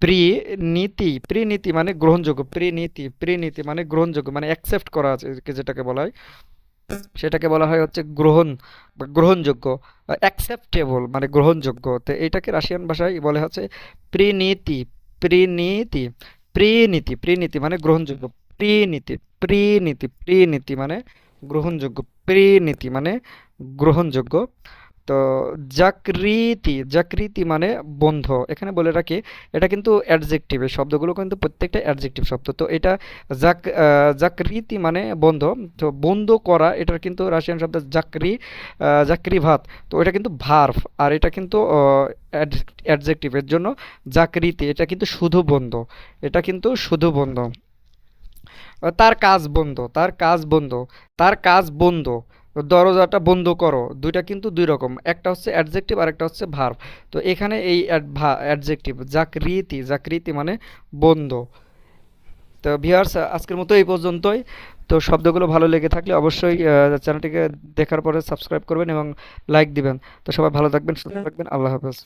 প্রিনীতি, প্রিনীতি মানে গ্রহণযোগ্য, প্রিনীতি মানে গ্রহণযোগ্য, মানে অ্যাকসেপ্ট করা আছে যেটাকে বলা হয়, সেটাকে বলা হয় হচ্ছে গ্রহণ বা গ্রহণযোগ্য। অ্যাকসেপ্টেবল মানে গ্রহণযোগ্য, তো এটাকে রাশিয়ান ভাষায় বলে হচ্ছে প্রিনীতি। প্রিনীতি, প্রিনীতি মানে গ্রহণযোগ্য। প্রিনীতি, প্রিনীতি মানে গ্রহণযোগ্য। প্রিনীতি মানে গ্রহণযোগ্য। তো জাকৃতি মানে বন্ধ। এখানে বলে রাখি, এটা কিন্তু অ্যাডজেক্টিভ, এই শব্দগুলো কিন্তু প্রত্যেকটা অ্যাডজেক্টিভ শব্দ। তো এটা জাকৃতি মানে বন্ধ। তো বন্ধ করা, এটার কিন্তু রাশিয়ান শব্দ জাকরি ভাত। তো এটা কিন্তু ভার্ভ, আর এটা কিন্তু অ্যাডজেক্টিভ, এর জন্য জাকৃতি, এটা কিন্তু শুধু বন্ধ, এটা কিন্তু শুধু বন্ধ। তার কাজ বন্ধ, তার কাজ বন্ধ, তার কাজ বন্ধ। দরজাটা বন্ধ করো, দুইটা কিন্তু দুই রকম, একটা হচ্ছে অ্যাডজেক্টিভ আর একটা হচ্ছে ভার্ব। তো এখানে এই অ্যাডজেক্টিভ জাকৃতি মানে বন্ধ। তো ভিউয়ার্স, আজকের মতো এই পর্যন্তই। তো শব্দগুলো ভালো লেগে থাকলে অবশ্যই চ্যানেলটিকে দেখার পরে সাবস্ক্রাইব করবেন এবং লাইক দিবেন। তো সবাই ভালো থাকবেন, সুস্থ থাকবেন, আল্লাহ হাফেজ।